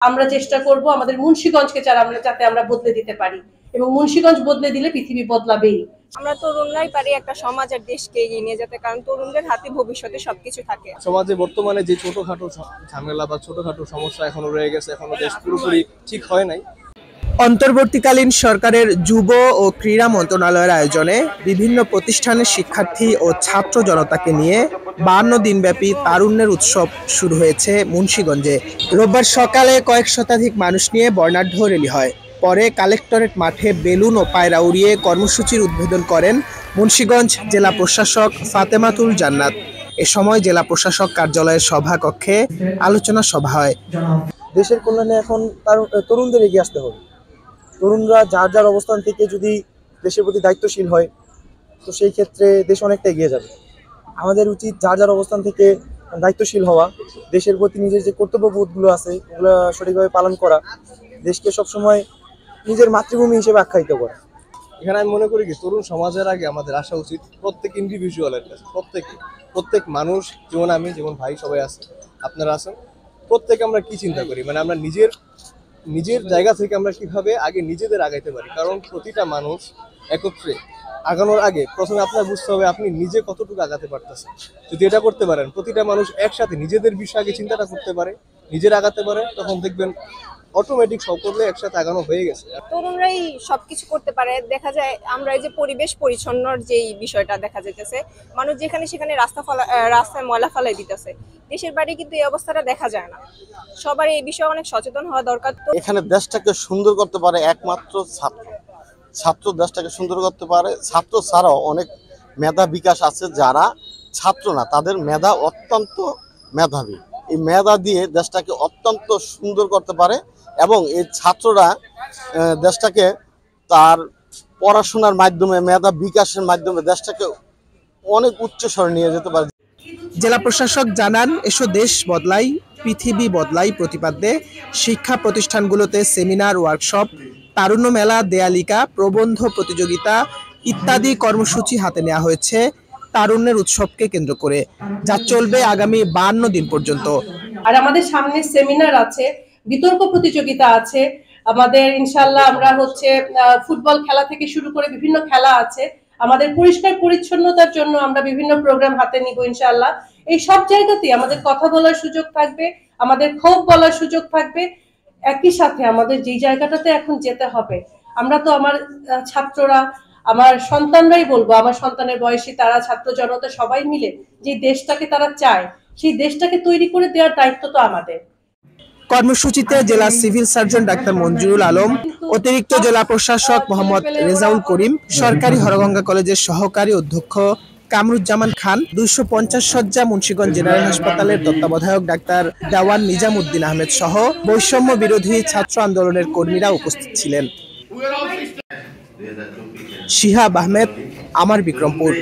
আমরা চেষ্টা করব আমাদের মুন্সিগঞ্জকে যাতে আমরা বদলে দিতে পারি এবং মুন্সিগঞ্জ বদলে দিলে পৃথিবী বদলাবেই। আমরা তরুণরাই পারি একটা সমাজ আর দেশকে এগিয়ে নিয়ে যেতে, কারণ তরুণদের হাতে ভবিষ্যতে সবকিছু থাকে। সমাজে বর্তমানে যে ছোটখাটো ঝামেলা বা ছোটখাটো সমস্যা এখনো রয়ে গেছে, এখনো দেশ পুরোপুরি ঠিক হয় নাই। অন্তর্বর্তীকালীন সরকারের যুব ও ক্রীড়া মন্ত্রণালয়ের আয়োজনে বিভিন্ন প্রতিষ্ঠানের শিক্ষার্থী ও ছাত্র জনতাকে নিয়ে 52 দিনব্যাপী তারুণ্যের উৎসব শুরু হয়েছে মুন্সিগঞ্জে। রোববার সকালে কয়েক শতাধিক মানুষ নিয়ে বর্ণাঢ্য র্যালি হয়। পরে কালেক্টরেট মাঠে বেলুন ও পায়রা উড়িয়ে কর্মসূচির উদ্বোধন করেন মুন্সিগঞ্জ জেলা প্রশাসক ফাতেমাতুল জান্নাত। এ সময় জেলা প্রশাসক কার্যালয়ের সভাকক্ষে আলোচনা সভা হয়। দেশের কল্যাণে এখন তরুণদের এগিয়ে আসতে হবে। তরুণরা যার যার অবস্থান থেকে যদি দেশের প্রতি দায়িত্বশীল হয়, তো সেই ক্ষেত্রে দেশ অনেকটা এগিয়ে যাবে। আমাদের উচিত যার যার অবস্থান থেকে দায়িত্বশীল হওয়া, দেশের প্রতি নিজের যে কর্তব্যবোধগুলো আছে ওগুলো সঠিকভাবে পালন করা, দেশকে সবসময় নিজের মাতৃভূমি হিসেবে আখ্যায়িত করা। এখানে আমি মনে করি কি, তরুণ সমাজের আগে আমাদের আসা উচিত প্রত্যেক ইন্ডিভিজুয়ালের কাছে। প্রত্যেক মানুষ, যেমন আমি, যেমন ভাই, সবাই আছে, আপনারা আছেন, প্রত্যেকে আমরা কি চিন্তা করি, মানে আমরা নিজের জায়গা থেকে আমরা কিভাবে আগে নিজেদের আগাইতে পারি। কারণ প্রতিটা মানুষ একত্রে আগানোর আগে প্রথমে আপনার বুঝতে হবে আপনি নিজে কতটুকু আগাতে পারতেছেন। যদি এটা করতে পারেন, প্রতিটা মানুষ একসাথে নিজেদের বিষয়ে আগে চিন্তাটা করতে পারে, নিজের আগাতে পারে, তখন দেখবেন অটোমেটিক সকলে একসাথে আগানো হয়ে গেছে। তরুণরাই সবকিছু করতে পারে। দেখা যায় আমরা এই যে পরিবেশ পরিচ্ছন্নর যেই বিষয়টা দেখা যাইতেছে, মানুষ যেখানে সেখানে রাস্তায় ময়লা ফেলাই দিতেছে। দেশের বাইরে কিন্তু এই অবস্থাটা দেখা যায় না। সবার এই বিষয়ে অনেক সচেতন হওয়া দরকার। তো এখানে দেশটাকে সুন্দর করতে পারে একমাত্র ছাত্র দেশটাকে সুন্দর করতে পারে। ছাত্র ছাড়াও অনেক মেধা বিকাশ আছে যারা ছাত্র না, তাদের মেধা অত্যন্ত মেধাবী। এই মেধা দিয়ে দেশটাকে অত্যন্ত সুন্দর করতে পারে এবং এই ছাত্ররা দেশটাকে তার পড়াশোনার মাধ্যমে, মেধা বিকাশের মাধ্যমে দেশটাকে অনেক উচ্চ স্তরে নিয়ে যেতে পারে। জেলা প্রশাসক জানান, এসো দেশ বদলাই পৃথিবী বদলাই প্রতিপাদ্যে শিক্ষা প্রতিষ্ঠানগুলোতে সেমিনার, ওয়ার্কশপ, তারুণ্য মেলা, দেয়ালিকা, প্রবন্ধ প্রতিযোগিতা ইত্যাদি কর্মসূচি হাতে নেওয়া হয়েছে তারুণ্যের উৎসবকে কেন্দ্র করে, যা চলবে আগামী 52 দিন পর্যন্ত। আর আমাদের সামনে সেমিনার আছে, বিতর্ক প্রতিযোগিতা আছে, আমাদের ইনশাআল্লাহ আমরা ফুটবল খেলা থেকে শুরু করে বিভিন্ন খেলা আছে। আমাদের পরিষ্কার পরিচ্ছন্নতার জন্য আমরা বিভিন্ন প্রোগ্রাম হাতে নিব ইনশাআল্লাহ। এই সব জায়গাতেই আমাদের কথা বলার সুযোগ থাকবে, আমাদের ক্ষোভ বলার সুযোগ থাকবে। একই সাথে আমাদের যেই জায়গাটাতে এখন যেতে হবে, আমরা তো আমার ছাত্ররা, আমার সন্তানরাই বলবো, আমার সন্তানের বয়সী তারা, ছাত্র জনতা সবাই মিলে যে দেশটাকে তারা চায়, সেই দেশটাকে তৈরি করে দেওয়ার দায়িত্ব তো আমাদের। কর্মসূচিতে জেলা civil surgeon doctor Manjurul Alam, অতিরিক্ত জেলা প্রশাসক মোহাম্মদ রেজাউল করিম, সরকারি হরগঙ্গা কলেজের সহকারী অধ্যক্ষ কামরুজ্জামান খান, 250 শয্যা মুন্সিগঞ্জ জেনারেল হাসপাতালের তত্ত্বাবধায়ক ডাক্তার দেওয়ান নিজাম উদ্দিন আহমেদ সহ বৈষম্য বিরোধী ছাত্র আন্দোলনের কর্মীরা উপস্থিত ছিলেন। শিহাব আহমেদ, আমার বিক্রমপুর।